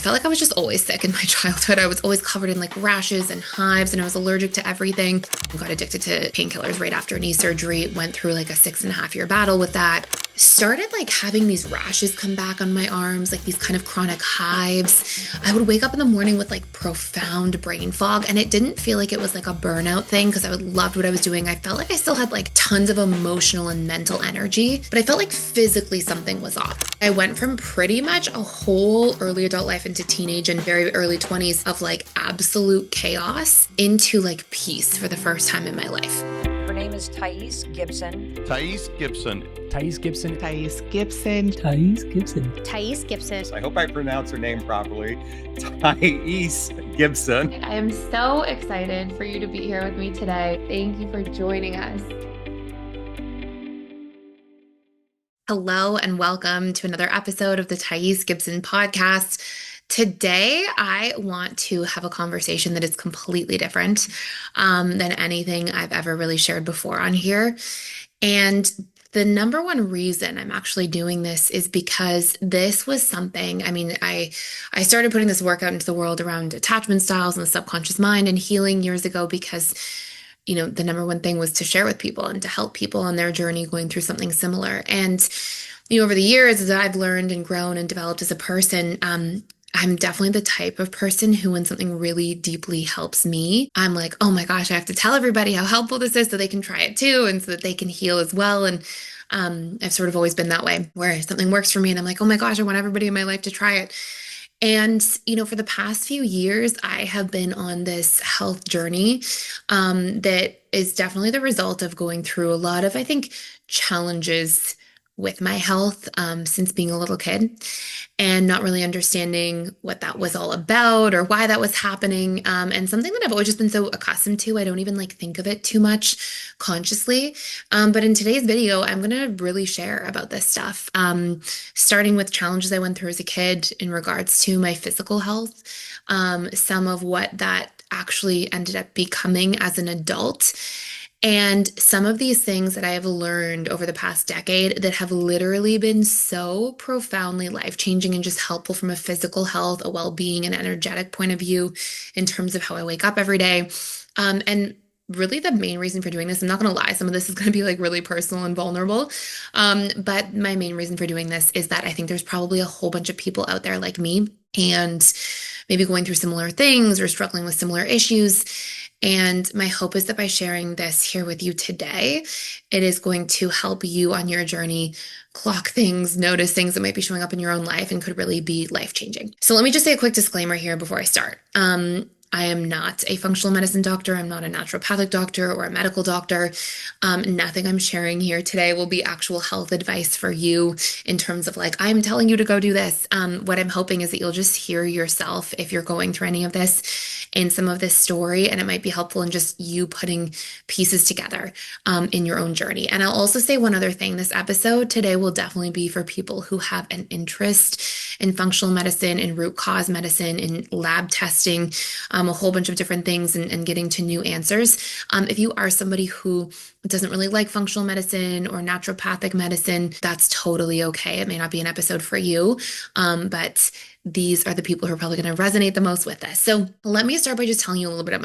felt like I was just always sick in my childhood. I was always covered in like rashes and hives, and I was allergic to everything. I got addicted to painkillers right after knee surgery, went through like a 6.5 year battle with that. Started like having these rashes come back on my arms, like these kind of chronic hives. I would wake up in the morning with like profound brain fog, and it didn't feel like it was like a burnout thing because I loved what I was doing. I felt like I still had like tons of emotional and mental energy, but I felt like physically something was off. I went from pretty much a whole early adult life into teenage and very early 20s of like absolute chaos into like peace for the first time in my life. Her name is Thais Gibson. Thais Gibson. Thais Gibson. Thais Gibson. Thais Gibson. Thais Gibson. I hope I pronounce her name properly. Thais Gibson. I am so excited for you to be here with me today. Thank you for joining us. Hello and welcome to another episode of the Thais Gibson podcast. Today, I want to have a conversation that is completely different than anything I've ever really shared before on here. And the number one reason I'm actually doing this is because this was something, I started putting this work out into the world around attachment styles and the subconscious mind and healing years ago because the number one thing was to share with people and to help people on their journey going through something similar. And, over the years, as I've learned and grown and developed as a person, I'm definitely the type of person who, when something really deeply helps me, I'm like, oh my gosh, I have to tell everybody how helpful this is so they can try it too and so that they can heal as well. And I've sort of always been that way, where something works for me and I'm like, oh my gosh, I want everybody in my life to try it. And, for the past few years, I have been on this health journey that is definitely the result of going through a lot of, I think, challenges with my health since being a little kid and not really understanding what that was all about or why that was happening. And something that I've always just been so accustomed to, I don't even think of it too much consciously. But in today's video, I'm going to really share about this stuff, starting with challenges I went through as a kid in regards to my physical health, some of what that actually ended up becoming as an adult, and some of these things that I have learned over the past decade that have literally been so profoundly life-changing and just helpful from a physical health, a well-being, and energetic point of view in terms of how I wake up every day. And really the main reason for doing this, I'm not going to lie, some of this is going to be like really personal and vulnerable. But my main reason for doing this is that I think there's probably a whole bunch of people out there like me and maybe going through similar things or struggling with similar issues. And my hope is that by sharing this here with you today, it is going to help you on your journey clock things, notice things that might be showing up in your own life and could really be life-changing. So let me just say a quick disclaimer here before I start. I am not a functional medicine doctor. I'm not a naturopathic doctor or a medical doctor. Nothing I'm sharing here today will be actual health advice for you in terms of like, I'm telling you to go do this. What I'm hoping is that you'll just hear yourself if you're going through any of this in some of this story, and it might be helpful in just you putting pieces together in your own journey. And I'll also say one other thing. This episode today will definitely be for people who have an interest in functional medicine, in root cause medicine, in lab testing, a whole bunch of different things and getting to new answers. If you are somebody who doesn't really like functional medicine or naturopathic medicine, that's totally okay. It may not be an episode for you, but these are the people who are probably going to resonate the most with this. So let me start by just telling you a little bit of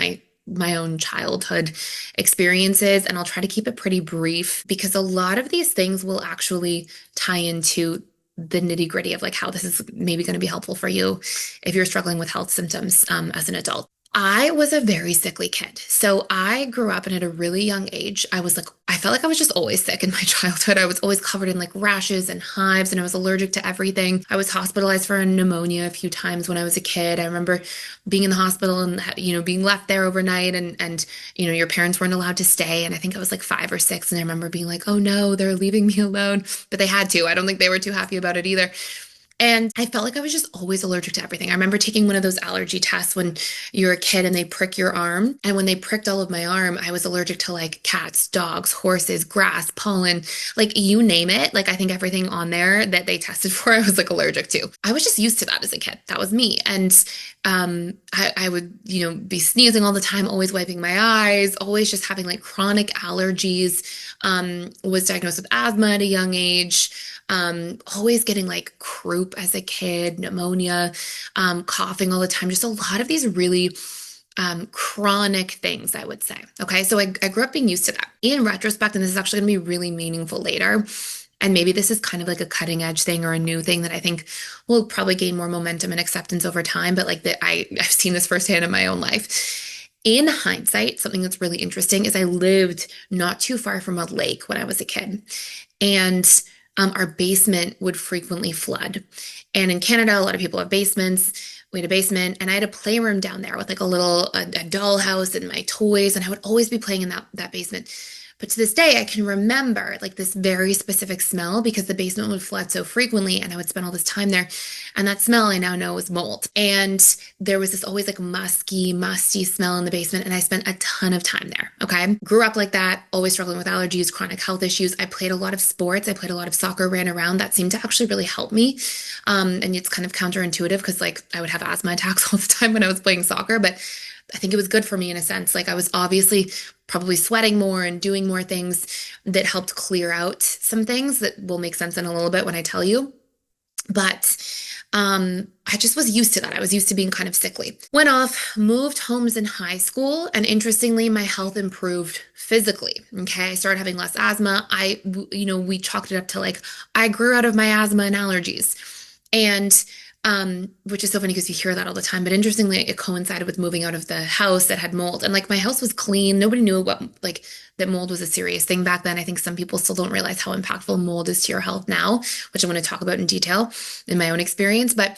my own childhood experiences, and I'll try to keep it pretty brief because a lot of these things will actually tie into the nitty-gritty of like how this is maybe going to be helpful for you if you're struggling with health symptoms as an adult. I was a very sickly kid. So I grew up and at a really young age, I felt like I was just always sick in my childhood. I was always covered in like rashes and hives and I was allergic to everything. I was hospitalized for pneumonia a few times when I was a kid. I remember being in the hospital and, being left there overnight and, your parents weren't allowed to stay. And I think I was like 5 or 6. And I remember being like, oh no, they're leaving me alone, but they had to. I don't think they were too happy about it either. And I felt like I was just always allergic to everything. I remember taking one of those allergy tests when you're a kid and they prick your arm. And when they pricked all of my arm, I was allergic to like cats, dogs, horses, grass, pollen, like you name it. Like I think everything on there that they tested for, I was like allergic to. I was just used to that as a kid. That was me. And I would, be sneezing all the time, always wiping my eyes, always just having like chronic allergies. Was diagnosed with asthma at a young age. Always getting like croup as a kid, pneumonia, coughing all the time. Just a lot of these really chronic things, I would say. Okay, so I grew up being used to that. In retrospect, and this is actually going to be really meaningful later, and maybe this is kind of like a cutting edge thing or a new thing that I think will probably gain more momentum and acceptance over time. But like that, I've seen this firsthand in my own life. In hindsight, something that's really interesting is I lived not too far from a lake when I was a kid, and our basement would frequently flood. And in Canada, a lot of people have basements. We had a basement, and I had a playroom down there with like a doll house and my toys, and I would always be playing in that basement. But to this day, I can remember like this very specific smell because the basement would flood so frequently, and I would spend all this time there. And that smell I now know is mold. And there was this always like musty smell in the basement, and I spent a ton of time there. Okay. Grew up like that, always struggling with allergies, chronic health issues. I played a lot of sports. I played a lot of soccer, ran around. That seemed to actually really help me. And it's kind of counterintuitive because like I would have asthma attacks all the time when I was playing soccer, but I think it was good for me in a sense. Like I was obviously probably sweating more and doing more things that helped clear out some things that will make sense in a little bit when I tell you. But I just was used to that. I was used to being kind of sickly. Went off, moved homes in high school, and interestingly, my health improved physically. Okay, I started having less asthma. We chalked it up to like I grew out of my asthma and allergies, and which is so funny because you hear that all the time. But interestingly, it coincided with moving out of the house that had mold, and like my house was clean. Nobody knew what like that mold was a serious thing back then. I think some people still don't realize how impactful mold is to your health now, which I'm going to talk about in detail in my own experience. But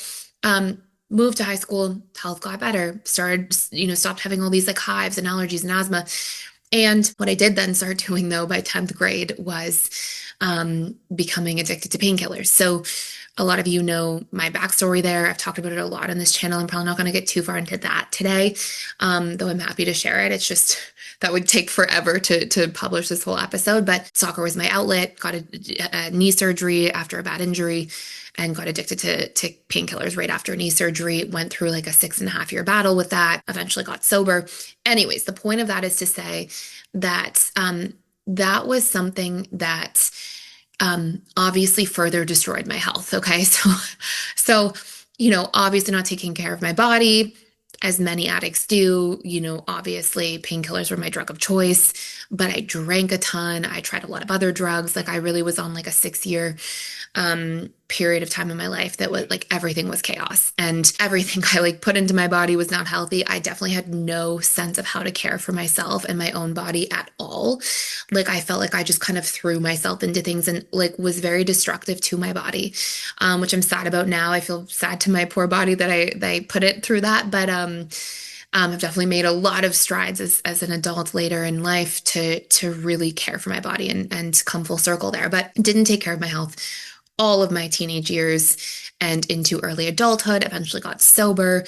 moved to high school, health got better, started, stopped having all these like hives and allergies and asthma. And what I did then start doing though by 10th grade was becoming addicted to painkillers. So a lot of you know my backstory there. I've talked about it a lot on this channel. I'm probably not going to get too far into that today, though I'm happy to share it. It's just that would take forever to publish this whole episode. But soccer was my outlet. Got a knee surgery after a bad injury and got addicted to painkillers right after knee surgery. Went through like a 6.5 year battle with that. Eventually got sober. Anyways, the point of that is to say that that was something that obviously further destroyed my health. Okay. So, obviously not taking care of my body as many addicts do, obviously painkillers were my drug of choice, but I drank a ton. I tried a lot of other drugs. Like I really was on like a 6 year period of time in my life that was like everything was chaos and everything I like put into my body was not healthy. I definitely had no sense of how to care for myself and my own body at all. Like I felt like I just kind of threw myself into things and like was very destructive to my body, which I'm sad about now. I feel sad to my poor body that I put it through that, but I've definitely made a lot of strides as an adult later in life to really care for my body and come full circle there, but didn't take care of my health all of my teenage years and into early adulthood. Eventually got sober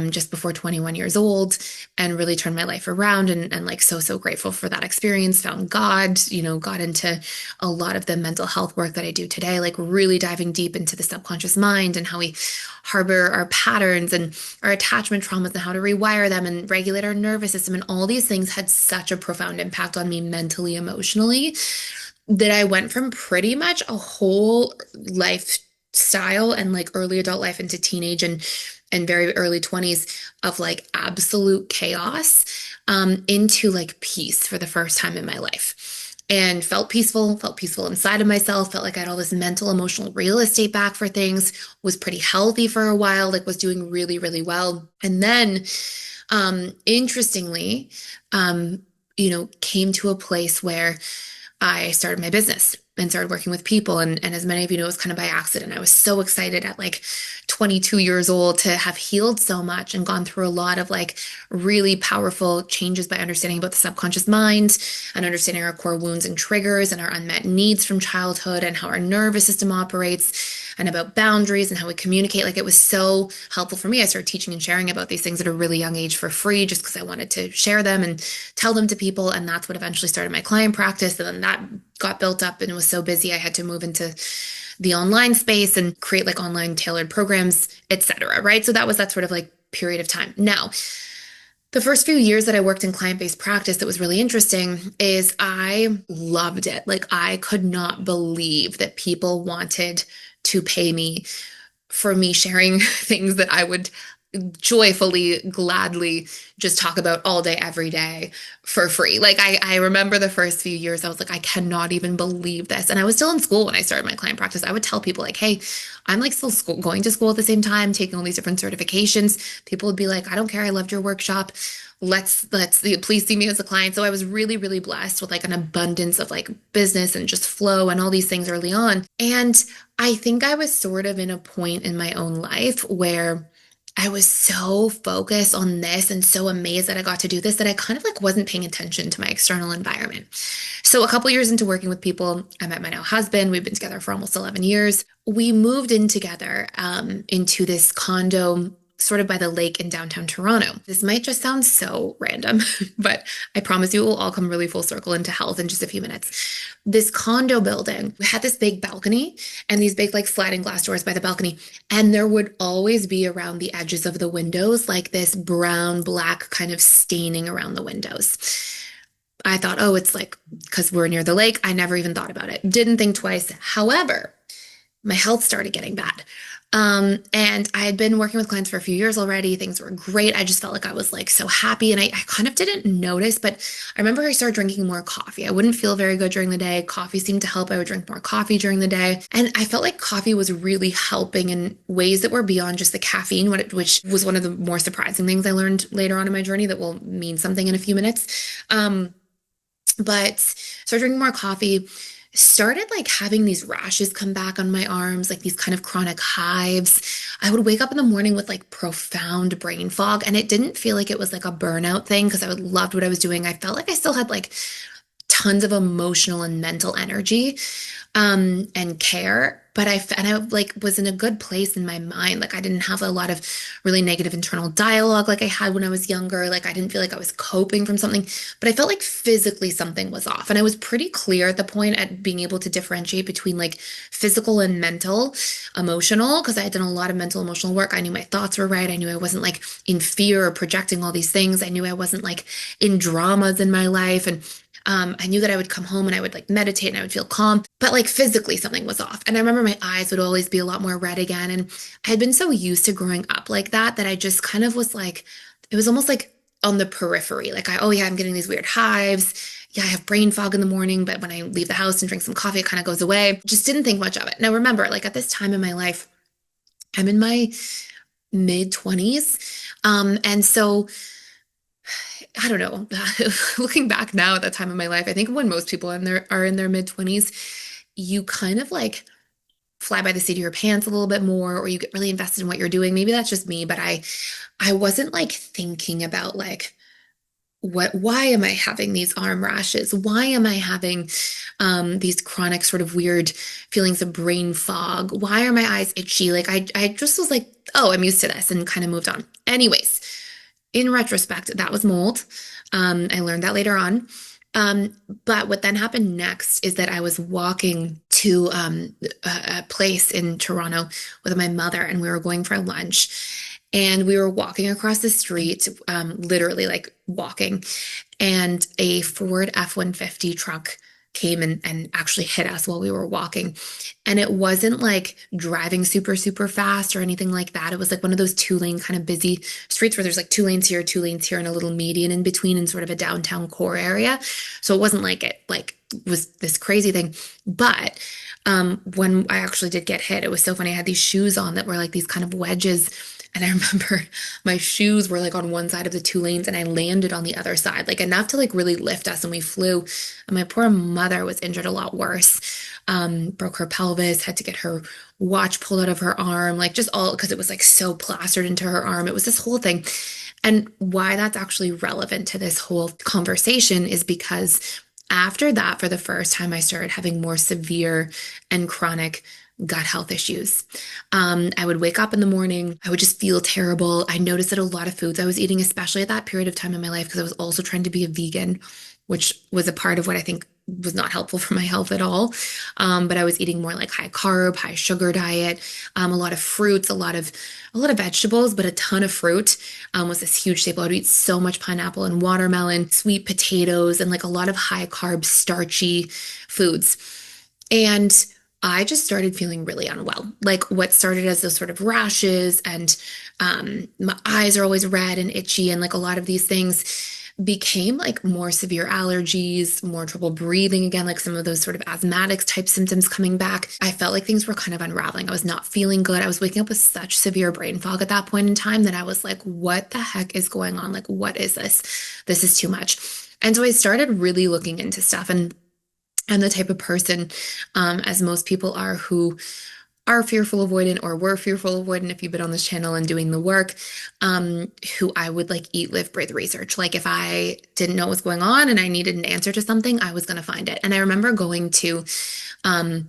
just before 21 years old and really turned my life around and like so grateful for that experience. Found God, got into a lot of the mental health work that I do today, like really diving deep into the subconscious mind and how we harbor our patterns and our attachment traumas and how to rewire them and regulate our nervous system. And all these things had such a profound impact on me mentally, emotionally, that I went from pretty much a whole lifestyle and like early adult life into teenage and very early 20s of like absolute chaos into like peace for the first time in my life. And felt peaceful inside of myself, felt like I had all this mental, emotional real estate back for things, was pretty healthy for a while, like was doing really well. And then interestingly, came to a place where I started my business and started working with people. And as many of you know, it was kind of by accident. I was so excited at like 22 years old to have healed so much and gone through a lot of like really powerful changes by understanding about the subconscious mind and understanding our core wounds and triggers and our unmet needs from childhood and how our nervous system operates and about boundaries and how we communicate. Like it was so helpful for me. I started teaching and sharing about these things at a really young age for free just because I wanted to share them and tell them to people. And that's what eventually started my client practice. And then that got built up and was so busy I had to move into the online space and create like online tailored programs, etc. Right. So that sort of like period of time. Now, the first few years that I worked in client-based practice that was really interesting is I loved it. Like I could not believe that people wanted to pay me for me sharing things that I would joyfully, gladly just talk about all day, every day for free. Like I remember the first few years, I was like, I cannot even believe this. And I was still in school when I started my client practice. I would tell people like, hey, I'm like still going to school at the same time, taking all these different certifications. People would be like, I don't care. I loved your workshop. Let's please see me as a client. So I was really, really blessed with like an abundance of like business and just flow and all these things early on. And I think I was sort of in a point in my own life where I was so focused on this and so amazed that I got to do this that I kind of like wasn't paying attention to my external environment. So a couple years into working with people, I met my now husband. We've been together for almost 11 years. We moved in together into this condo sort of by the lake in downtown Toronto. This might just sound so random, but I promise you it will all come really full circle into health in just a few minutes. This condo building had this big balcony and these big like sliding glass doors by the balcony. And there would always be around the edges of the windows like this brown, black kind of staining around the windows. I thought, oh, it's like because we're near the lake. I never even thought about it. Didn't think twice. However, my health started getting bad. And I had been working with clients for a few years already. Things were great. I just felt like I was like so happy and I kind of didn't notice, but I remember I started drinking more coffee. I wouldn't feel very good during the day. Coffee seemed to help. I would drink more coffee during the day. And I felt like coffee was really helping in ways that were beyond just the caffeine, which was one of the more surprising things I learned later on in my journey that will mean something in a few minutes. But started drinking more coffee, started like having these rashes come back on my arms, like these kind of chronic hives. I would wake up in the morning with like profound brain fog, and it didn't feel like it was like a burnout thing because I would loved what I was doing. I felt like I still had like tons of emotional and mental energy and care, but I like was in a good place in my mind. Like I didn't have a lot of really negative internal dialogue like I had when I was younger. Like I didn't feel like I was coping from something, but I felt like physically something was off. And I was pretty clear at the point at being able to differentiate between like physical and mental, emotional, because I had done a lot of mental emotional work. I knew my thoughts were right. I knew I wasn't like in fear or projecting all these things. I knew I wasn't like in dramas in my life. And I knew that I would come home and I would like meditate and I would feel calm, but like physically something was off. And I remember my eyes would always be a lot more red again. And I had been so used to growing up like that I just kind of was like, it was almost like on the periphery. Like oh yeah, I'm getting these weird hives. Yeah, I have brain fog in the morning, but when I leave the house and drink some coffee, it kind of goes away. Just didn't think much of it. Now remember, like at this time in my life, I'm in my mid 20s. And so I don't know. Looking back now at that time of my life, I think when most people are in their mid 20s, you kind of like fly by the seat of your pants a little bit more, or you get really invested in what you're doing. Maybe that's just me, but I wasn't like thinking about like why am I having these arm rashes? Why am I having these chronic sort of weird feelings of brain fog? Why are my eyes itchy? Like I just was like, oh, I'm used to this and kind of moved on. Anyways, in retrospect, that was mold. I learned that later on. But what then happened next is that I was walking to a place in Toronto with my mother, and we were going for lunch. And we were walking across the street, literally like walking, and a Ford F-150 truck came and actually hit us while we were walking. And it wasn't like driving super, super fast or anything like that. It was like one of those two-lane kind of busy streets where there's like two lanes here, and a little median in between in sort of a downtown core area. So it wasn't like it like was this crazy thing. But when I actually did get hit, it was so funny. I had these shoes on that were like these kind of wedges. And I remember my shoes were like on one side of the two lanes and I landed on the other side, like enough to like really lift us, and we flew. And my poor mother was injured a lot worse. Broke her pelvis, had to get her watch pulled out of her arm, like just all because it was like so plastered into her arm. It was this whole thing. And why that's actually relevant to this whole conversation is because after that, for the first time, I started having more severe and chronic gut health issues. I would wake up in the morning, I would just feel terrible. I noticed that a lot of foods I was eating, especially at that period of time in my life, because I was also trying to be a vegan, which was a part of what I think was not helpful for my health at all. But I was eating more like high carb, high sugar diet, a lot of fruits, a lot of vegetables, but a ton of fruit was this huge staple. I'd eat so much pineapple and watermelon, sweet potatoes, and like a lot of high carb, starchy foods. And I just started feeling really unwell. Like what started as those sort of rashes and my eyes are always red and itchy, and like a lot of these things became like more severe allergies, more trouble breathing again, like some of those sort of asthmatic type symptoms coming back. I felt like things were kind of unraveling. I was not feeling good. I was waking up with such severe brain fog at that point in time that I was like, what the heck is going on? Like, what is this? This is too much. And so I started really looking into stuff, and I'm the type of person, as most people are, who are fearful avoidant or were fearful avoidant if you've been on this channel and doing the work, who I would like eat, live, breathe research. Like if I didn't know what was going on and I needed an answer to something, I was going to find it. And I remember going to um,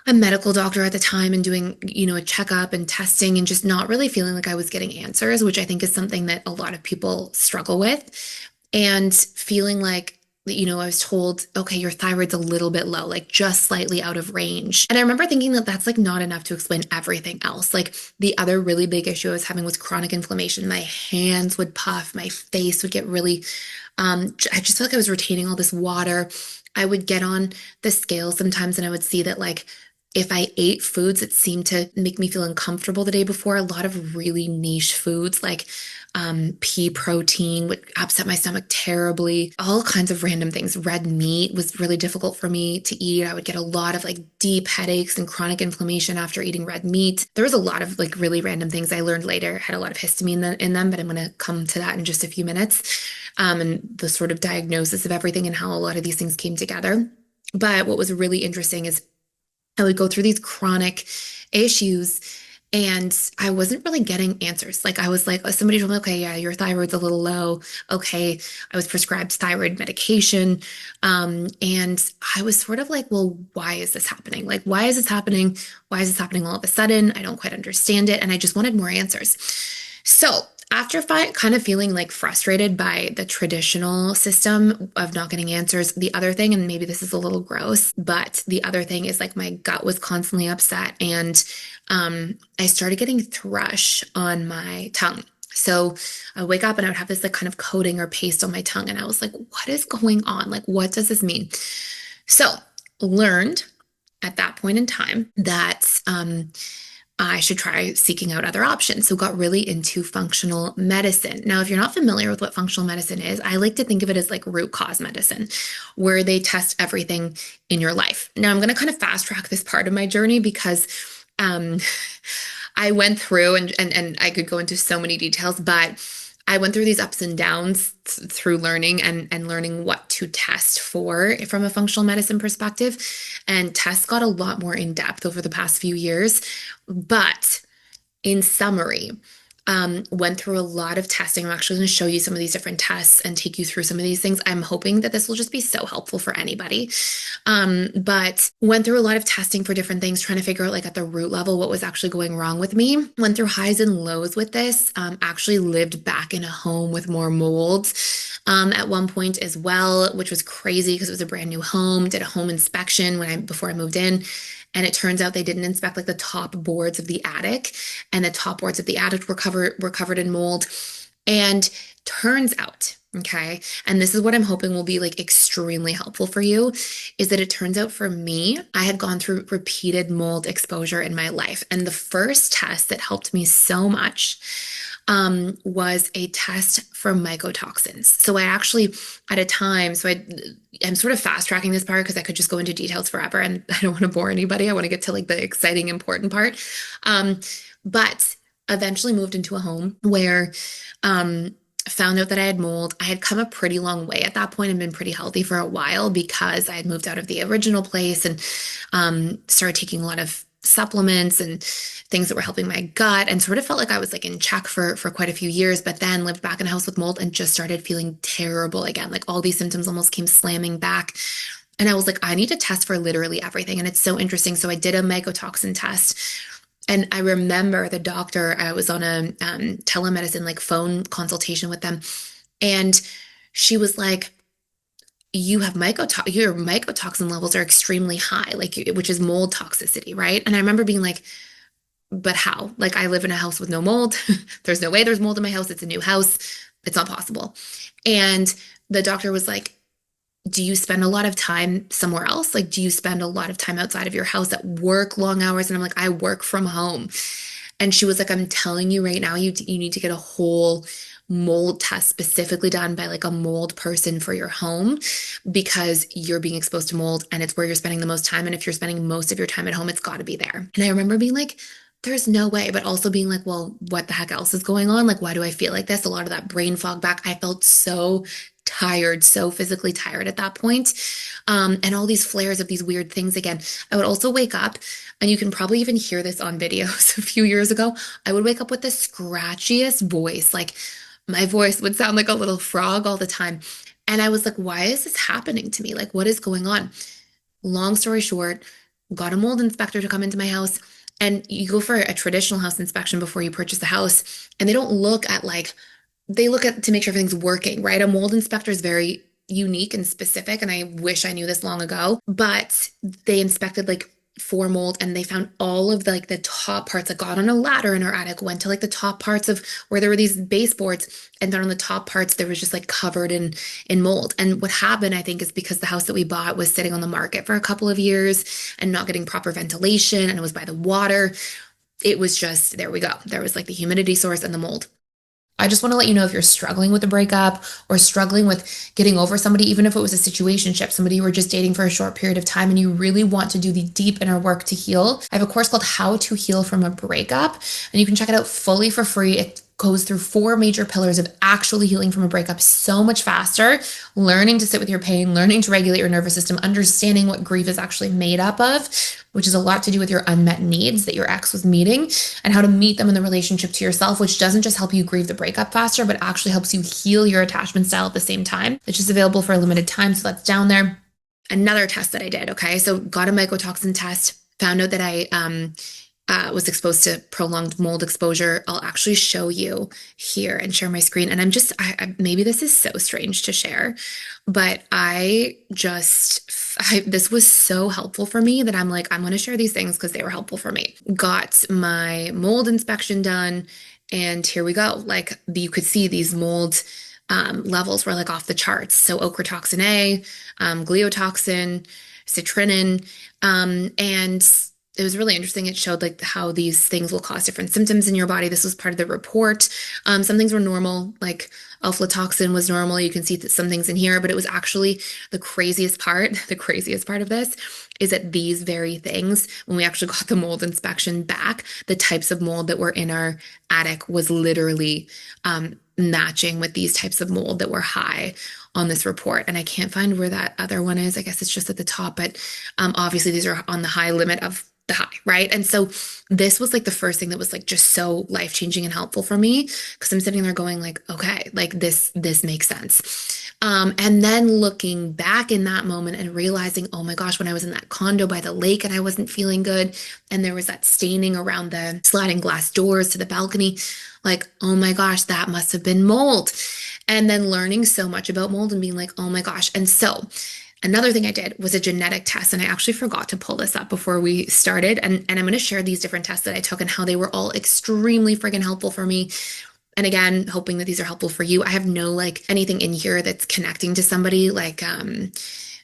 a medical doctor at the time and doing, a checkup and testing and just not really feeling like I was getting answers, which I think is something that a lot of people struggle with. And feeling like, I was told, okay, your thyroid's a little bit low, like just slightly out of range. And I remember thinking that that's like not enough to explain everything else. Like the other really big issue I was having was chronic inflammation. My hands would puff, my face would get really, I just felt like I was retaining all this water. I would get on the scale sometimes and I would see that like if I ate foods that seemed to make me feel uncomfortable the day before, a lot of really niche foods like pea protein would upset my stomach terribly. All kinds of random things. Red meat was really difficult for me to eat. I would get a lot of like deep headaches and chronic inflammation after eating red meat. There was a lot of like really random things I learned later, had a lot of histamine in them, but I'm going to come to that in just a few minutes. And the sort of diagnosis of everything and how a lot of these things came together. But what was really interesting is I would go through these chronic issues and I wasn't really getting answers. Like I was like, somebody told me, okay, yeah, your thyroid's a little low. Okay. I was prescribed thyroid medication. And I was sort of like, well, why is this happening? Like, why is this happening? Why is this happening all of a sudden? I don't quite understand it. And I just wanted more answers. So after kind of feeling like frustrated by the traditional system of not getting answers, the other thing, and maybe this is a little gross, but the other thing is like my gut was constantly upset and I started getting thrush on my tongue. So I would wake up and I would have this like kind of coating or paste on my tongue. And I was like, what is going on? Like, what does this mean? So learned at that point in time that I should try seeking out other options. So got really into functional medicine. Now, if you're not familiar with what functional medicine is, I like to think of it as like root cause medicine, where they test everything in your life. Now, I'm going to kind of fast track this part of my journey because um, I went through and I could go into so many details, but I went through these ups and downs through learning and learning what to test for from a functional medicine perspective. And tests got a lot more in depth over the past few years. But in summary, went through a lot of testing. I'm actually going to show you some of these different tests and take you through some of these things. I'm hoping that this will just be so helpful for anybody. But went through a lot of testing for different things, trying to figure out like at the root level what was actually going wrong with me. Went through highs and lows with this. Actually lived back in a home with more mold at one point as well, which was crazy because it was a brand new home. Did a home inspection before I moved in. And it turns out they didn't inspect like the top boards of the attic, and the top boards of the attic were covered in mold. And turns out, okay, and this is what I'm hoping will be like extremely helpful for you, is that it turns out for me, I had gone through repeated mold exposure in my life. And the first test that helped me so much was a test for mycotoxins. So I actually, at a time, I'm sort of fast tracking this part because I could just go into details forever and I don't want to bore anybody. I want to get to like the exciting, important part. But eventually moved into a home where, found out that I had mold. I had come a pretty long way at that point and been pretty healthy for a while because I had moved out of the original place and started taking a lot of supplements and things that were helping my gut, and sort of felt like I was like in check for quite a few years, but then lived back in a house with mold and just started feeling terrible again. Like all these symptoms almost came slamming back. And I was like, I need to test for literally everything. And it's so interesting. So I did a mycotoxin test. And I remember the doctor, I was on a telemedicine, like phone consultation with them. And she was like, you have your mycotoxin levels are extremely high, like which is mold toxicity, right? And I remember being like, but how? Like I live in a house with no mold. There's no way there's mold in my house. It's a new house. It's not possible. And the doctor was like, do you spend a lot of time somewhere else? Like, do you spend a lot of time outside of your house at work, long hours? And I'm like, I work from home. And she was like, I'm telling you right now, you need to get a whole mold test specifically done by like a mold person for your home because you're being exposed to mold and it's where you're spending the most time. And if you're spending most of your time at home, it's got to be there. And I remember being like, there's no way, but also being like, well, what the heck else is going on? Like, why do I feel like this? A lot of that brain fog back. I felt so tired, so physically tired at that point. And all these flares of these weird things again. I would also wake up, and you can probably even hear this on videos a few years ago. I would wake up with the scratchiest voice. Like my voice would sound like a little frog all the time. And I was like, why is this happening to me? Like, what is going on? Long story short, got a mold inspector to come into my house. And you go for a traditional house inspection before you purchase a house, and they don't look at like they look at to make sure everything's working, right? A mold inspector is very unique and specific, and I wish I knew this long ago, but they inspected like for mold and they found all of the top parts. I got on a ladder in our attic, went to like the top parts of where there were these baseboards, and then on the top parts there was just like covered in mold. And what happened, I think, is because the house that we bought was sitting on the market for a couple of years and not getting proper ventilation, and it was by the water. It was just, there we go. There was like the humidity source and the mold. I just want to let you know if you're struggling with a breakup or struggling with getting over somebody, even if it was a situationship, somebody you were just dating for a short period of time and you really want to do the deep inner work to heal. I have a course called How to Heal from a Breakup, and you can check it out fully for free. It goes through four major pillars of actually healing from a breakup so much faster, learning to sit with your pain, learning to regulate your nervous system, understanding what grief is actually made up of, which is a lot to do with your unmet needs that your ex was meeting, and how to meet them in the relationship to yourself, which doesn't just help you grieve the breakup faster, but actually helps you heal your attachment style at the same time. It's just available for a limited time, so that's down there. Another test that I did, okay, so got a mycotoxin test, found out that I was exposed to prolonged mold exposure. I'll actually show you here and share my screen. And maybe this is so strange to share, but this was so helpful for me that I'm like, I'm going to share these things because they were helpful for me. Got my mold inspection done, and here we go. Like you could see these mold levels were like off the charts. So ochratoxin A, gliotoxin, citrinin, and it was really interesting. It showed like how these things will cause different symptoms in your body. This was part of the report. Some things were normal, like aflatoxin was normal. You can see that some things in here, but it was actually the craziest part. The craziest part of this is that these very things, when we actually got the mold inspection back, the types of mold that were in our attic was literally matching with these types of mold that were high on this report. And I can't find where that other one is. I guess it's just at the top, but obviously these are on the high limit of the high, right? And so this was like the first thing that was like just so life-changing and helpful for me, because I'm sitting there going like, okay, like this makes sense. And then looking back in that moment and realizing, oh my gosh, when I was in that condo by the lake and I wasn't feeling good, and there was that staining around the sliding glass doors to the balcony, like, oh my gosh, that must have been mold. And then learning so much about mold and being like, oh my gosh. And so another thing I did was a genetic test, and I actually forgot to pull this up before we started. And I'm going to share these different tests that I took and how they were all extremely friggin' helpful for me. And again, hoping that these are helpful for you. I have no like anything in here that's connecting to somebody. Like, I'm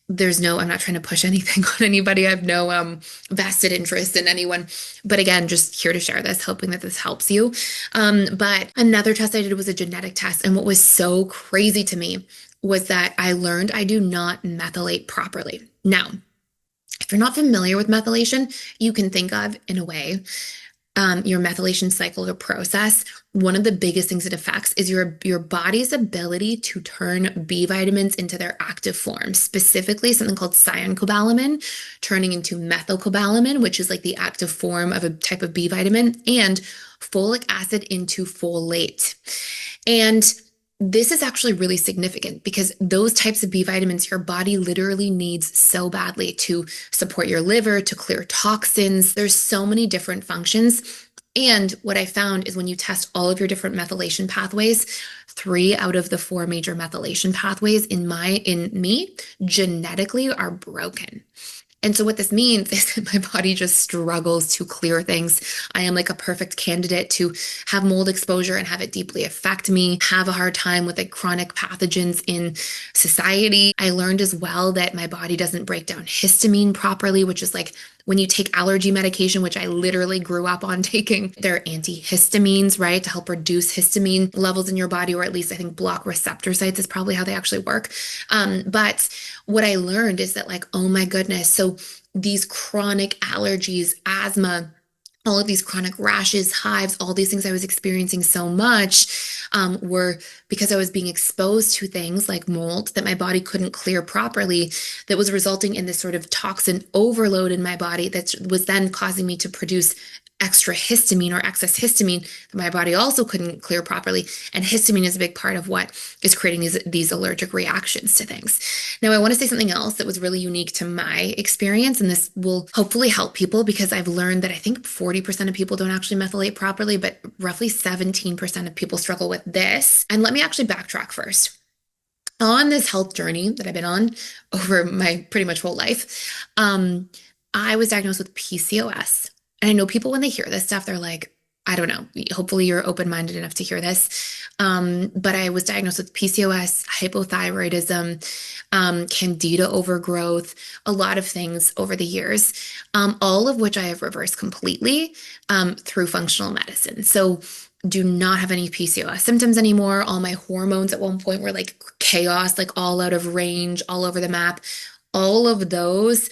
not trying to push anything on anybody. I have no vested interest in anyone. But again, just here to share this, hoping that this helps you. But another test I did was a genetic test. And what was so crazy to me was that I learned I do not methylate properly. Now, if you're not familiar with methylation, you can think of, in a way, your methylation cycle or process. One of the biggest things it affects is your body's ability to turn B vitamins into their active form, specifically something called cyanocobalamin, turning into methylcobalamin, which is like the active form of a type of B vitamin, and folic acid into folate. And this is actually really significant because those types of B vitamins your body literally needs so badly to support your liver, to clear toxins. There's so many different functions. And what I found is when you test all of your different methylation pathways three out of the four major methylation pathways in me genetically are broken. And so what this means is that my body just struggles to clear things. I am like a perfect candidate to have mold exposure and have it deeply affect me, have a hard time with like chronic pathogens in society. I learned as well that my body doesn't break down histamine properly, which is like when you take allergy medication, which I literally grew up on taking, they're antihistamines, right? To help reduce histamine levels in your body, or at least I think block receptor sites is probably how they actually work. But what I learned is that, like, oh my goodness, so these chronic allergies, asthma, all of these chronic rashes, hives, all these things I was experiencing so much were because I was being exposed to things like mold that my body couldn't clear properly, that was resulting in this sort of toxin overload in my body that was then causing me to produce extra histamine or excess histamine that my body also couldn't clear properly. And histamine is a big part of what is creating these allergic reactions to things. Now, I want to say something else that was really unique to my experience, and this will hopefully help people because I've learned that I think 40% of people don't actually methylate properly, but roughly 17% of people struggle with this. And let me actually backtrack first. On this health journey that I've been on over my pretty much whole life, I was diagnosed with PCOS. And I know people, when they hear this stuff, they're like, I don't know. Hopefully you're open-minded enough to hear this. But I was diagnosed with PCOS, hypothyroidism, candida overgrowth, a lot of things over the years, all of which I have reversed completely through functional medicine. So do not have any PCOS symptoms anymore. All my hormones at one point were like chaos, like all out of range, all over the map. All of those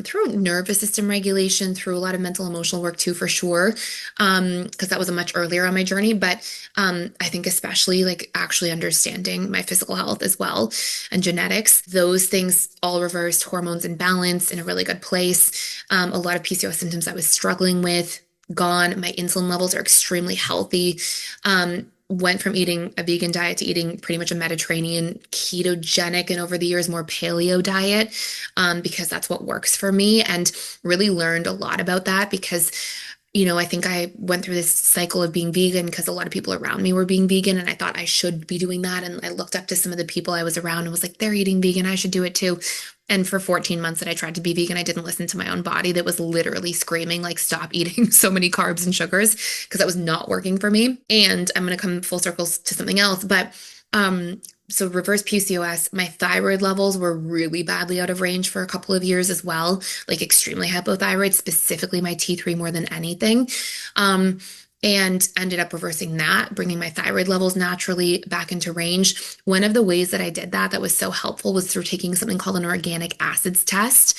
through nervous system regulation, through a lot of mental emotional work too, for sure, because that was a much earlier on my journey. But I think especially like actually understanding my physical health as well and genetics, those things all reversed, hormones in balance, in a really good place. A lot of PCOS symptoms I was struggling with, gone. My insulin levels are extremely healthy. Went from eating a vegan diet to eating pretty much a Mediterranean ketogenic, and over the years more paleo diet, because that's what works for me, and really learned a lot about that because I think I went through this cycle of being vegan because a lot of people around me were being vegan, and I thought I should be doing that. And I looked up to some of the people I was around and was like, they're eating vegan, I should do it too. And for 14 months that I tried to be vegan, I didn't listen to my own body that was literally screaming, like, stop eating so many carbs and sugars, because that was not working for me. And I'm going to come full circles to something else. But so reverse PCOS, my thyroid levels were really badly out of range for a couple of years as well, like extremely hypothyroid, specifically my T3 more than anything. And ended up reversing that, bringing my thyroid levels naturally back into range. One of the ways that I did that was so helpful was through taking something called an organic acids test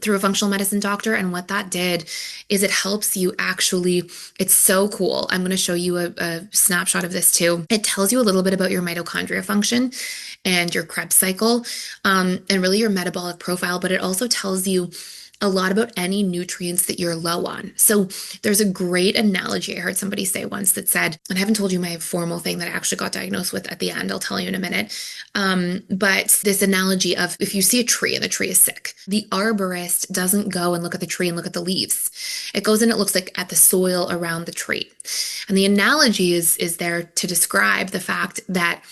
through a functional medicine doctor. And what that did is it helps you actually, it's so cool. I'm going to show you a snapshot of this too. It tells you a little bit about your mitochondria function and your Krebs cycle, and really your metabolic profile, but it also tells you a lot about any nutrients that you're low on. So there's a great analogy I heard somebody say once that said, and I haven't told you my formal thing that I actually got diagnosed with at the end, I'll tell you in a minute. But this analogy of, if you see a tree and the tree is sick, the arborist doesn't go and look at the tree and look at the leaves. It goes and it looks like at the soil around the tree. And the analogy is there to describe the fact that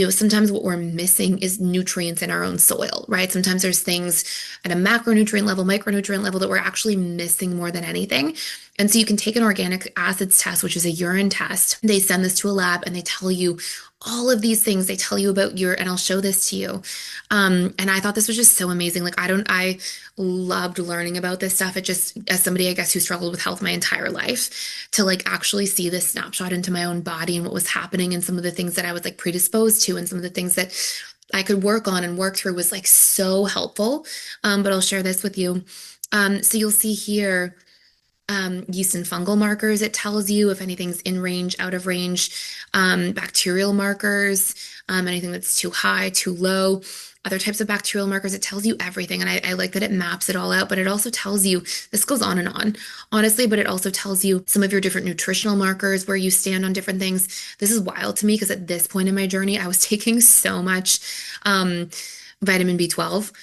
sometimes what we're missing is nutrients in our own soil, right? Sometimes there's things at a macronutrient level, micronutrient level that we're actually missing more than anything. And so you can take an organic acids test, which is a urine test. They send this to a lab and they tell you all of these things. They tell you about and I'll show this to you. And I thought this was just so amazing. Like, I loved learning about this stuff. It just, as somebody, I guess, who struggled with health my entire life, to like actually see this snapshot into my own body and what was happening and some of the things that I was like predisposed to and some of the things that I could work on and work through was like so helpful. But I'll share this with you. So you'll see here, yeast and fungal markers. It tells you if anything's in range, out of range, bacterial markers, anything that's too high, too low, other types of bacterial markers. It tells you everything. And I like that it maps it all out, but it also tells you, this goes on and on, honestly, but it also tells you some of your different nutritional markers, where you stand on different things. This is wild to me because at this point in my journey, I was taking so much, vitamin B12.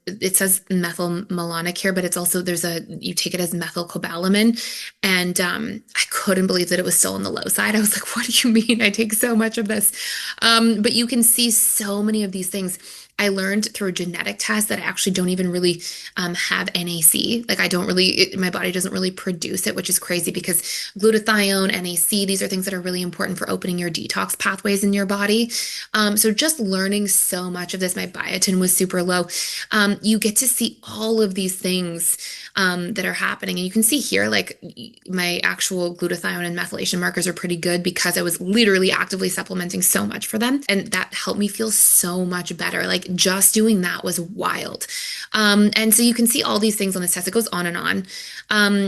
It says methylmalonic here, but it's also you take it as methylcobalamin. And I couldn't believe that it was still on the low side. I was like, what do you mean? I take so much of this. But you can see so many of these things. I learned through a genetic test that I actually don't even really have NAC. Like I don't really, my body doesn't really produce it, which is crazy because glutathione, NAC, these are things that are really important for opening your detox pathways in your body. So just learning so much of this, my biotin was super low. You get to see all of these things that are happening. And you can see here, like my actual glutathione and methylation markers are pretty good because I was literally actively supplementing so much for them. And that helped me feel so much better. Like just doing that was wild. And so you can see all these things on this test. It goes on and on.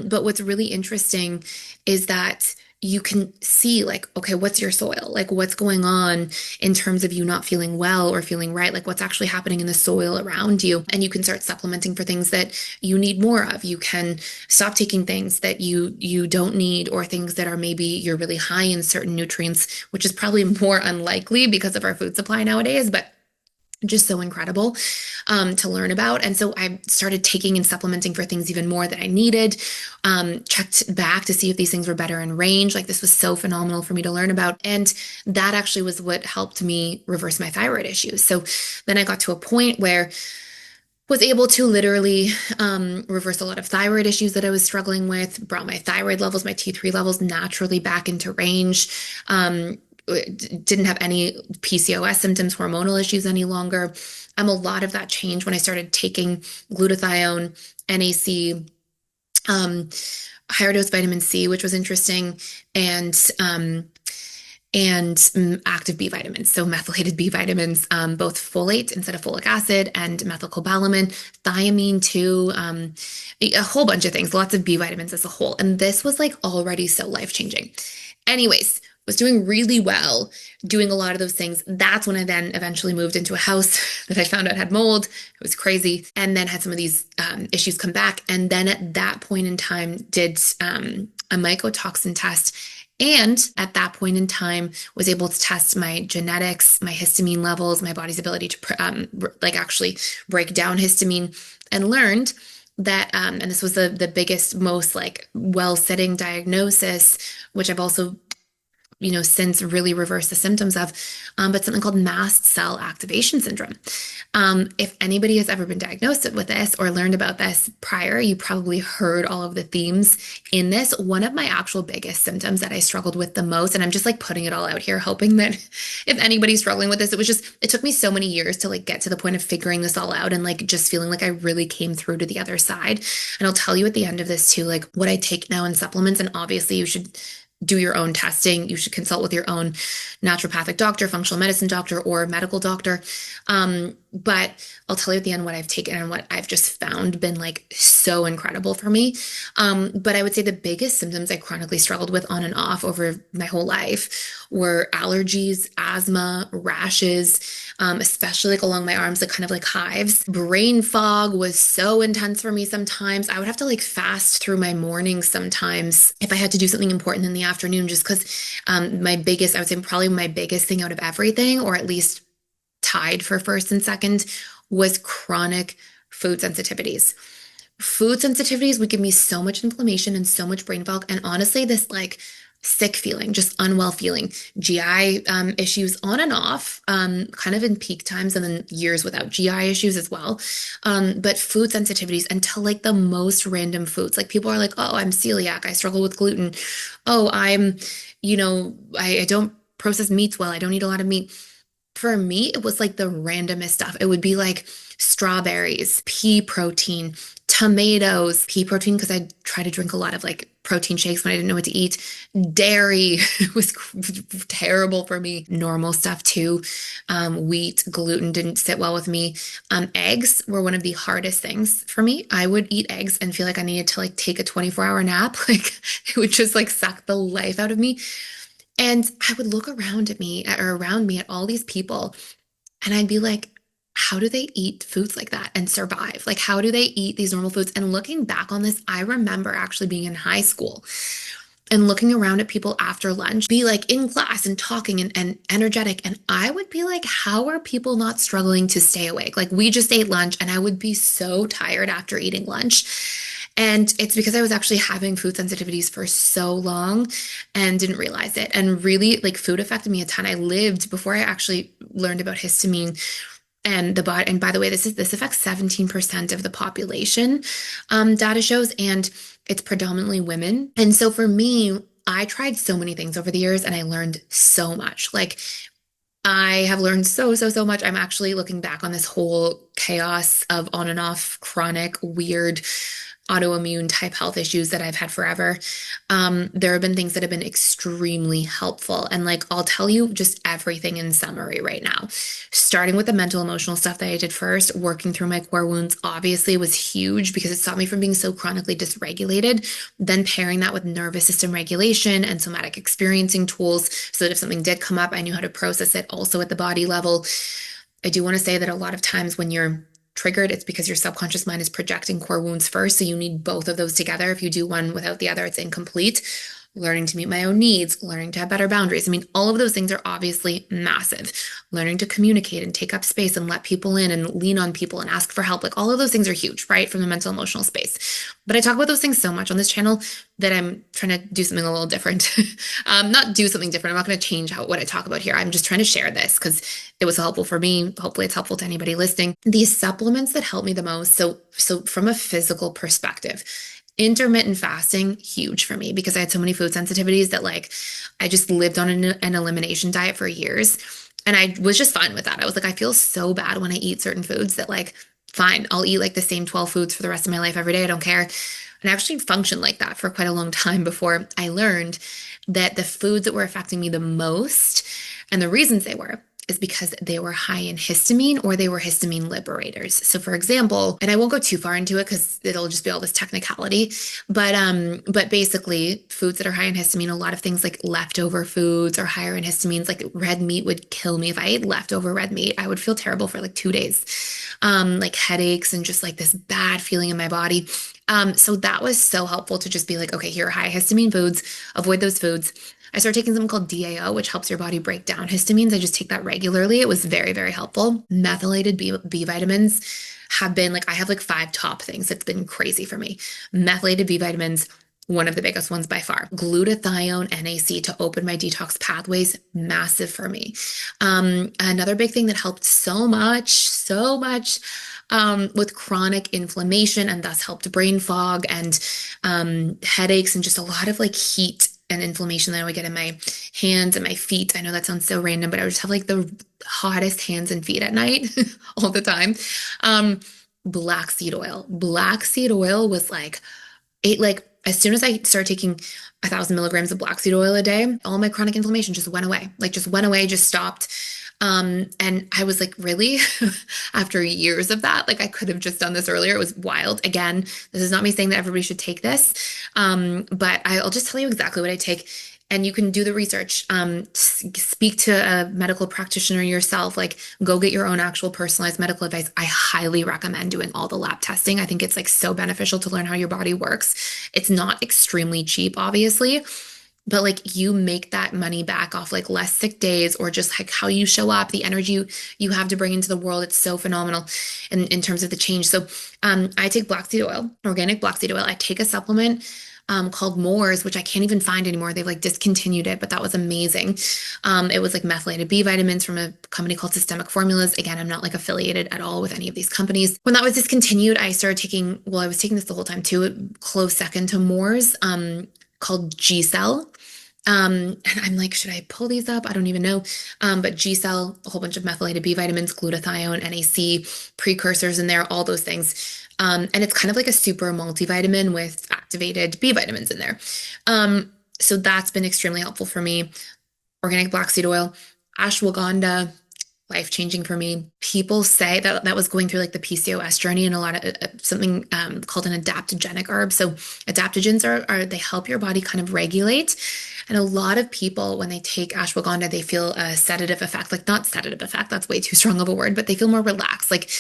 But what's really interesting is that you can see like, okay, what's your soil? Like what's going on in terms of you not feeling well or feeling right? Like what's actually happening in the soil around you? And you can start supplementing for things that you need more of. You can stop taking things that you don't need or things that are maybe you're really high in certain nutrients, which is probably more unlikely because of our food supply nowadays, but just so incredible to learn about. And so I started taking and supplementing for things even more that I needed, checked back to see if these things were better in range. Like this was so phenomenal for me to learn about. And that actually was what helped me reverse my thyroid issues. So then I got to a point where was able to literally reverse a lot of thyroid issues that I was struggling with, brought my thyroid levels, my T3 levels naturally back into range. Didn't have any PCOS symptoms, hormonal issues any longer. A lot of that changed when I started taking glutathione, NAC, um, higher dose vitamin C, which was interesting, and active B vitamins, so methylated B vitamins, both folate instead of folic acid and methylcobalamin, thiamine too, a whole bunch of things, lots of B vitamins as a whole. And this was like already so life-changing. Anyways, was doing really well, doing a lot of those things. That's when I then eventually moved into a house that I found out had mold. It was crazy. And then had some of these issues come back. And then at that point in time, did a mycotoxin test. And at that point in time, was able to test my genetics, my histamine levels, my body's ability to like actually break down histamine, and learned that, and this was the biggest, most like well-sitting diagnosis, which I've also since really reversed the symptoms of, but something called mast cell activation syndrome. If anybody has ever been diagnosed with this or learned about this prior, you probably heard all of the themes in this. One of my actual biggest symptoms that I struggled with the most, and I'm just like putting it all out here, hoping that if anybody's struggling with this, it took me so many years to like get to the point of figuring this all out and like just feeling like I really came through to the other side. And I'll tell you at the end of this too, like what I take now in supplements, and obviously you should do your own testing. You should consult with your own naturopathic doctor, functional medicine doctor, or medical doctor. But I'll tell you at the end what I've taken and what I've just found been like so incredible for me. But I would say the biggest symptoms I chronically struggled with on and off over my whole life were allergies, asthma, rashes, especially like along my arms, like kind of like hives. Brain fog was so intense for me sometimes. I would have to like fast through my mornings sometimes if I had to do something important in the afternoon, just because I would say probably my biggest thing out of everything, or at least tied for first and second, was chronic food sensitivities. Food sensitivities would give me so much inflammation and so much brain fog. And honestly, this like sick feeling, just unwell feeling, GI issues on and off, kind of in peak times, and then years without GI issues as well. But food sensitivities until like the most random foods. Like people are like, oh, I'm celiac. I struggle with gluten. Oh, I don't process meats well. I don't eat a lot of meat. For me, it was like the randomest stuff. It would be like strawberries, pea protein, tomatoes, pea protein, because I try to drink a lot of like protein shakes when I didn't know what to eat. Dairy was terrible for me. Normal stuff too. Wheat, gluten didn't sit well with me. Eggs were one of the hardest things for me. I would eat eggs and feel like I needed to like take a 24-hour nap. Like it would just like suck the life out of me. And I would look around me at all these people, and I'd be like, how do they eat foods like that and survive? Like, how do they eat these normal foods? And looking back on this, I remember actually being in high school and looking around at people after lunch, be like in class and talking and energetic. And I would be like, how are people not struggling to stay awake? Like we just ate lunch and I would be so tired after eating lunch. And it's because I was actually having food sensitivities for so long and didn't realize it. And really, like food affected me a ton. I lived before I actually learned about histamine and the body. And by the way, this affects 17% of the population, data shows, and it's predominantly women. And so for me, I tried so many things over the years and I learned so much. Like I have learned so much. I'm actually looking back on this whole chaos of on and off chronic, weird autoimmune type health issues that I've had forever. There have been things that have been extremely helpful. And like, I'll tell you just everything in summary right now. Starting with the mental, emotional stuff that I did first, working through my core wounds obviously was huge because it stopped me from being so chronically dysregulated. Then pairing that with nervous system regulation and somatic experiencing tools so that if something did come up, I knew how to process it also at the body level. I do want to say that a lot of times when you're triggered, it's because your subconscious mind is projecting core wounds first. So you need both of those together. If you do one without the other, it's incomplete. Learning to meet my own needs, learning to have better boundaries. I mean, all of those things are obviously massive. Learning to communicate and take up space and let people in and lean on people and ask for help. Like all of those things are huge, right? From the mental emotional space. But I talk about those things so much on this channel that I'm trying to do something a little different. Not do something different. I'm not going to change what I talk about here. I'm just trying to share this because it was helpful for me. Hopefully it's helpful to anybody listening. These supplements that help me the most. So from a physical perspective, intermittent fasting, huge for me because I had so many food sensitivities that like I just lived on an elimination diet for years. And I was just fine with that. I was like, I feel so bad when I eat certain foods that like, fine, I'll eat like the same 12 foods for the rest of my life every day. I don't care. And I actually functioned like that for quite a long time before I learned that the foods that were affecting me the most and the reasons they were is because they were high in histamine or they were histamine liberators. So for example, and I won't go too far into it because it'll just be all this technicality, but basically foods that are high in histamine, a lot of things like leftover foods are higher in histamines. Like red meat would kill me. If I ate leftover red meat, I would feel terrible for like 2 days. Like headaches and just like this bad feeling in my body. So that was so helpful to just be like, okay, here are high histamine foods, avoid those foods. I started taking something called DAO, which helps your body break down histamines. I just take that regularly. It was very helpful. Methylated B vitamins have been like, I have like 5 top things. It's been crazy for me. Methylated B vitamins, one of the biggest ones by far. Glutathione NAC to open my detox pathways, massive for me. Another big thing that helped so much with chronic inflammation and thus helped brain fog and headaches and just a lot of like heat and inflammation that I would get in my hands and my feet. I know that sounds so random, but I would just have like the hottest hands and feet at night all the time. Black seed oil. Black seed oil was like, as soon as I started taking 1,000 milligrams of black seed oil a day, all my chronic inflammation just went away. Like just went away, just stopped. And I was like, really? After years of that, like I could have just done this earlier. It was wild. Again, this is not me saying that everybody should take this. But I'll just tell you exactly what I take. And you can do the research, speak to a medical practitioner yourself, like go get your own actual personalized medical advice. I highly recommend doing all the lab testing. I think it's like so beneficial to learn how your body works. It's not extremely cheap, obviously, but like you make that money back off like less sick days or just like how you show up, the energy you have to bring into the world. It's so phenomenal in terms of the change. So I take black seed oil, organic black seed oil. I take a supplement called Moors, which I can't even find anymore. They've like discontinued it, but that was amazing. It was like methylated B vitamins from a company called Systemic Formulas. Again, I'm not like affiliated at all with any of these companies. When that was discontinued, I started taking, well, I was taking this the whole time too, close second to Moors, called G-Cell. And I'm like, should I pull these up? I don't even know. But G-Cell, a whole bunch of methylated B vitamins, glutathione, NAC, precursors in there, all those things. And it's kind of like a super multivitamin with activated B vitamins in there. So that's been extremely helpful for me. Organic black seed oil, ashwagandha, life-changing for me. People say that was going through like the PCOS journey and a lot of something called an adaptogenic herb. So adaptogens are they help your body kind of regulate. And a lot of people, when they take ashwagandha, they feel a sedative effect, like not sedative effect, that's way too strong of a word, but they feel more relaxed. Like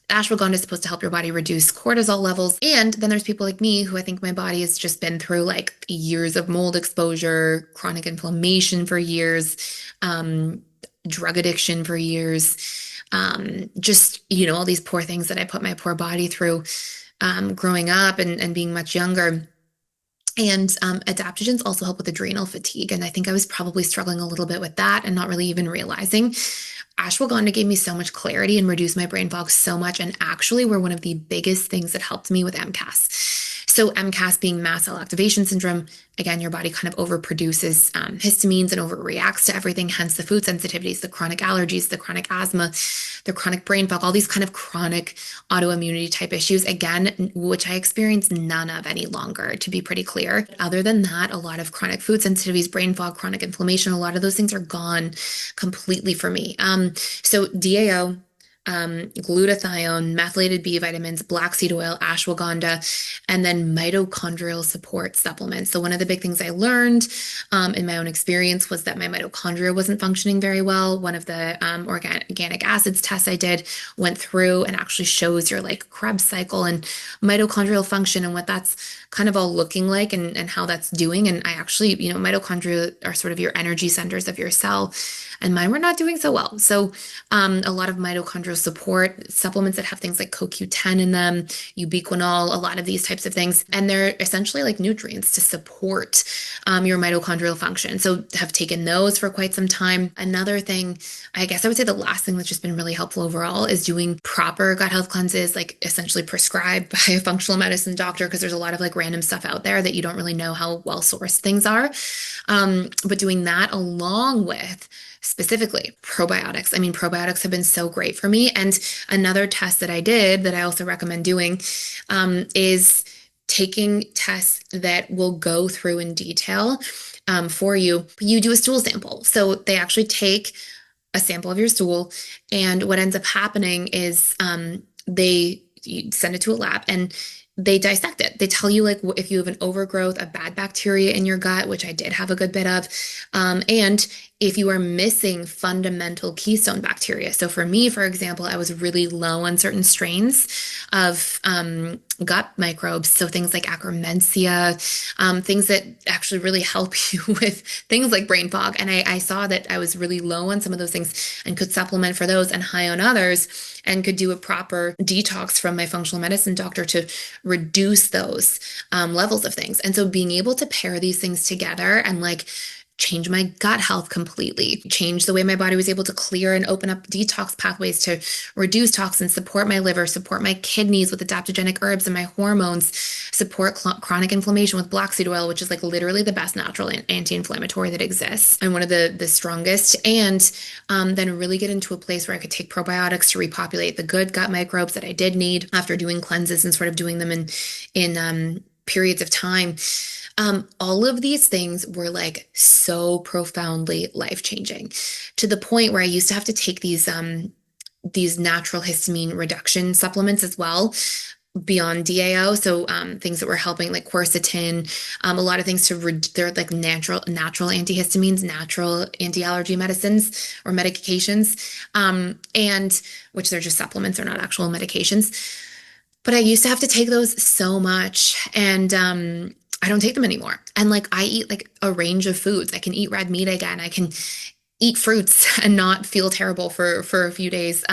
Ashwagandha is supposed to help your body reduce cortisol levels. And then there's people like me who I think my body has just been through like years of mold exposure, chronic inflammation for years, drug addiction for years, just, all these poor things that I put my poor body through growing up and being much younger. And adaptogens also help with adrenal fatigue. And I think I was probably struggling a little bit with that and not really even realizing. Ashwagandha gave me so much clarity and reduced my brain fog so much, and actually were one of the biggest things that helped me with MCAS. So, MCAS being mast cell activation syndrome, again, your body kind of overproduces histamines and overreacts to everything, hence the food sensitivities, the chronic allergies, the chronic asthma, the chronic brain fog, all these kind of chronic autoimmunity type issues, again, which I experience none of any longer, to be pretty clear. Other than that, a lot of chronic food sensitivities, brain fog, chronic inflammation, a lot of those things are gone completely for me. So DAO, glutathione, methylated B vitamins, black seed oil, ashwagandha, and then mitochondrial support supplements. So one of the big things I learned in my own experience was that my mitochondria wasn't functioning very well. One of the organic acids tests I did went through and actually shows your like Krebs cycle and mitochondrial function and what that's kind of all looking like and how that's doing. And I actually, mitochondria are sort of your energy centers of your cell, and mine were not doing so well. So a lot of mitochondrial support supplements that have things like CoQ10 in them, ubiquinol, a lot of these types of things. And they're essentially like nutrients to support your mitochondrial function. So have taken those for quite some time. Another thing, I guess I would say the last thing that's just been really helpful overall is doing proper gut health cleanses, like essentially prescribed by a functional medicine doctor, because there's a lot of like random stuff out there that you don't really know how well sourced things are. But doing that along with specifically probiotics. I mean, probiotics have been so great for me. And another test that I did that I also recommend doing is taking tests that will go through in detail for you. You do a stool sample. So they actually take a sample of your stool, and what ends up happening is they you send it to a lab and they dissect it. They tell you like if you have an overgrowth of bad bacteria in your gut, which I did have a good bit of, and if you are missing fundamental keystone bacteria. So for me, for example, I was really low on certain strains of gut microbes. So things like Akkermansia, things that actually really help you with things like brain fog. And I saw that I was really low on some of those things and could supplement for those and high on others, and could do a proper detox from my functional medicine doctor to reduce those levels of things. And so being able to pair these things together and like change my gut health completely, change the way my body was able to clear and open up detox pathways to reduce toxins, support my liver, support my kidneys with adaptogenic herbs and my hormones, support chronic inflammation with black seed oil, which is like literally the best natural anti-inflammatory that exists and one of the strongest. And then really get into a place where I could take probiotics to repopulate the good gut microbes that I did need after doing cleanses and sort of doing them in periods of time. All of these things were like so profoundly life-changing, to the point where I used to have to take these natural histamine reduction supplements as well beyond DAO. So things that were helping like quercetin, a lot of things they're like natural antihistamines, natural anti-allergy medicines or medications, and which they're just supplements, they're not actual medications. But I used to have to take those so much, and I don't take them anymore. And like I eat like a range of foods. I can eat red meat again. I can eat fruits and not feel terrible for a few days.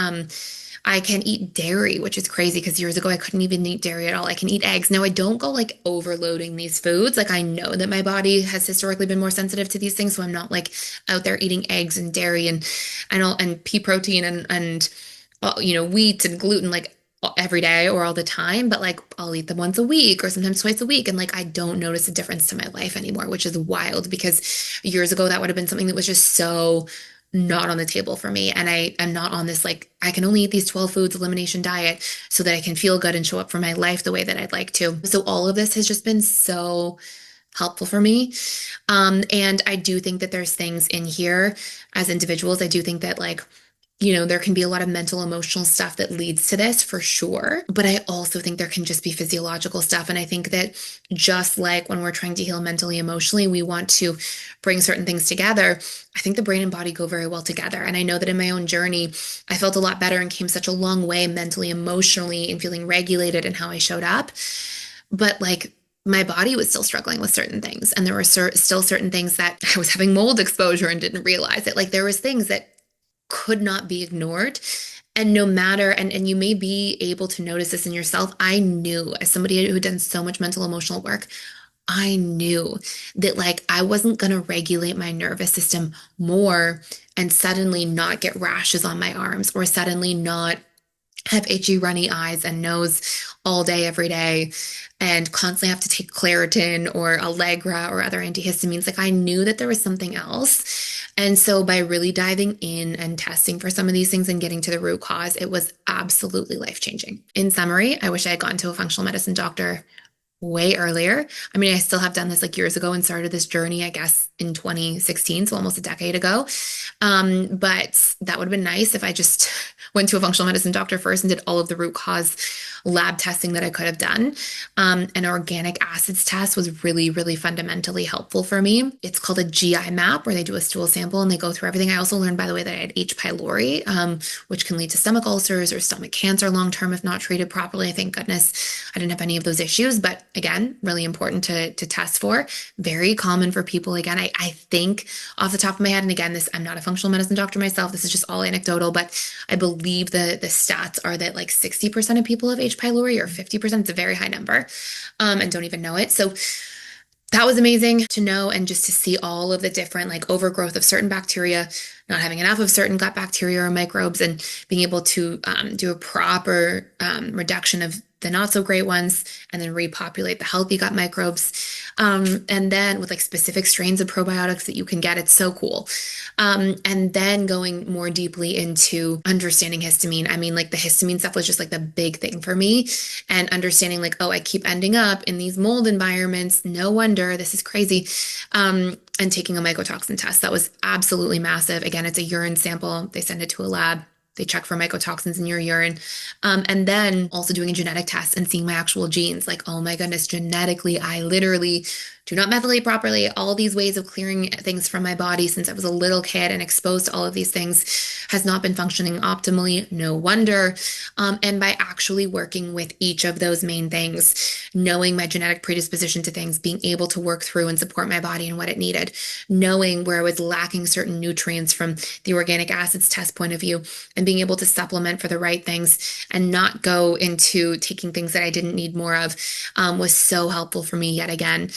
I can eat dairy, which is crazy because years ago I couldn't even eat dairy at all. I can eat eggs. Now I don't go like overloading these foods. Like I know that my body has historically been more sensitive to these things, so I'm not like out there eating eggs and dairy and pea protein and wheat and gluten like every day or all the time, but like I'll eat them once a week or sometimes twice a week. And like I don't notice a difference to my life anymore, which is wild because years ago that would have been something that was just so not on the table for me. And I am not on this like I can only eat these 12 foods elimination diet so that I can feel good and show up for my life the way that I'd like to. So all of this has just been so helpful for me. And I do think that there's things in here as individuals. I do think that like There can be a lot of mental, emotional stuff that leads to this for sure. But I also think there can just be physiological stuff. And I think that just like when we're trying to heal mentally, emotionally, we want to bring certain things together. I think the brain and body go very well together. And I know that in my own journey, I felt a lot better and came such a long way mentally, emotionally, and feeling regulated in how I showed up. But like, my body was still struggling with certain things. And there were still certain things that I was having mold exposure and didn't realize it. Like, there was things that could not be ignored. And no matter, and you may be able to notice this in yourself, I knew as somebody who had done so much mental emotional work, I knew that like I wasn't going to regulate my nervous system more and suddenly not get rashes on my arms or suddenly not have itchy, runny eyes and nose all day, every day, and constantly have to take Claritin or Allegra or other antihistamines. Like I knew that there was something else. And so by really diving in and testing for some of these things and getting to the root cause, it was absolutely life-changing. In summary, I wish I had gone to a functional medicine doctor way earlier. I mean, I still have done this like years ago and started this journey, I guess, in 2016, so almost a decade ago. But that would have been nice if I just went to a functional medicine doctor first and did all of the root cause lab testing that I could have done. An organic acids test was really, really fundamentally helpful for me. It's called a GI map where they do a stool sample and they go through everything. I also learned, by the way, that I had H. pylori, which can lead to stomach ulcers or stomach cancer long term if not treated properly. Thank goodness I didn't have any of those issues, but again, really important to test for. Very common for people. Again, I think off the top of my head, and again, I'm not a functional medicine doctor myself. This is just all anecdotal, but I believe the stats are that like 60% of people have H. pylori or 50%. It's a very high number, and don't even know it. So that was amazing to know and just to see all of the different like overgrowth of certain bacteria, not having enough of certain gut bacteria or microbes, and being able to do a proper reduction of the not so great ones and then repopulate the healthy gut microbes. And then with like specific strains of probiotics that you can get, it's so cool. And then going more deeply into understanding histamine. I mean, like the histamine stuff was just like the big thing for me, and understanding like, oh, I keep ending up in these mold environments. No wonder, this is crazy. And taking a mycotoxin test. That was absolutely massive. Again, it's a urine sample. They send it to a lab. They check for mycotoxins in your urine. And then also doing a genetic test and seeing my actual genes. Like, oh my goodness, genetically, I literally do not methylate properly. All these ways of clearing things from my body since I was a little kid and exposed to all of these things has not been functioning optimally. No wonder. And by actually working with each of those main things, knowing my genetic predisposition to things, being able to work through and support my body and what it needed, knowing where I was lacking certain nutrients from the organic acids test point of view, and being able to supplement for the right things and not go into taking things that I didn't need more of, was so helpful for me yet again.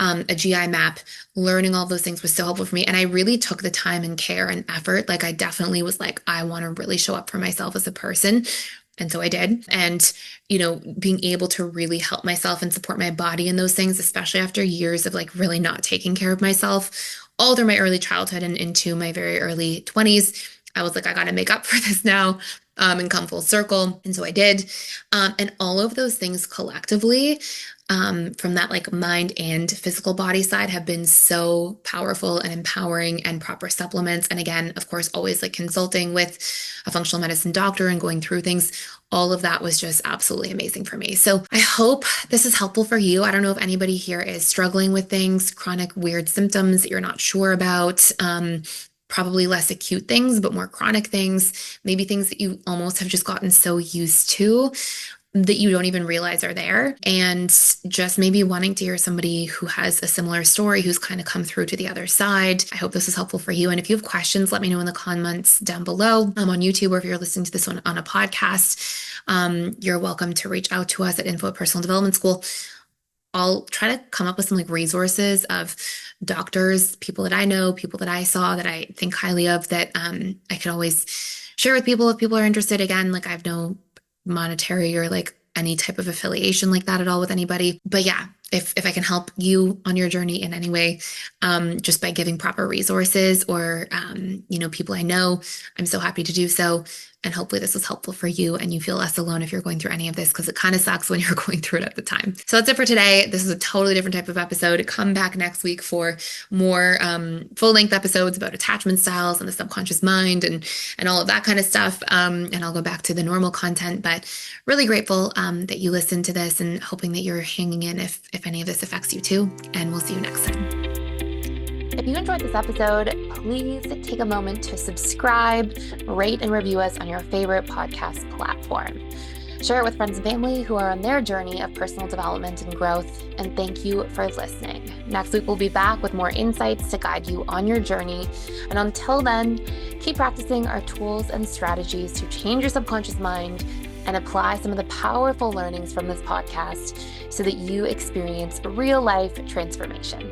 A GI map, learning all those things was so helpful for me. And I really took the time and care and effort. Like I definitely was like, I want to really show up for myself as a person. And so I did. And, being able to really help myself and support my body in those things, especially after years of like really not taking care of myself all through my early childhood and into my very early 20s. I was like, I got to make up for this now, and come full circle. And so I did. And all of those things collectively, from that like mind and physical body side have been so powerful and empowering, and proper supplements. And again, of course, always like consulting with a functional medicine doctor and going through things. All of that was just absolutely amazing for me. So I hope this is helpful for you. I don't know if anybody here is struggling with things, chronic weird symptoms that you're not sure about. Probably less acute things, but more chronic things, maybe things that you almost have just gotten so used to that you don't even realize are there. And just maybe wanting to hear somebody who has a similar story, who's kind of come through to the other side. I hope this is helpful for you. And if you have questions, let me know in the comments down below. I'm on YouTube, or if you're listening to this one on a podcast, you're welcome to reach out to us at info@personaldevelopment.school. I'll try to come up with some like resources of doctors, people that I know, people that I saw that I think highly of, that I could always share with people if people are interested. Again, like I have no monetary or like any type of affiliation like that at all with anybody. But yeah, if I can help you on your journey in any way, just by giving proper resources or, people I know, I'm so happy to do so. And hopefully this was helpful for you and you feel less alone if you're going through any of this, because it kind of sucks when you're going through it at the time. So that's it for today. This is a totally different type of episode. Come back next week for more full-length episodes about attachment styles and the subconscious mind and all of that kind of stuff. And I'll go back to the normal content, but really grateful that you listened to this and hoping that you're hanging in if any of this affects you too. And we'll see you next time. If you enjoyed this episode, please take a moment to subscribe, rate, and review us on your favorite podcast platform. Share it with friends and family who are on their journey of personal development and growth, and thank you for listening. Next week, we'll be back with more insights to guide you on your journey. And until then, keep practicing our tools and strategies to change your subconscious mind and apply some of the powerful learnings from this podcast so that you experience real life transformation.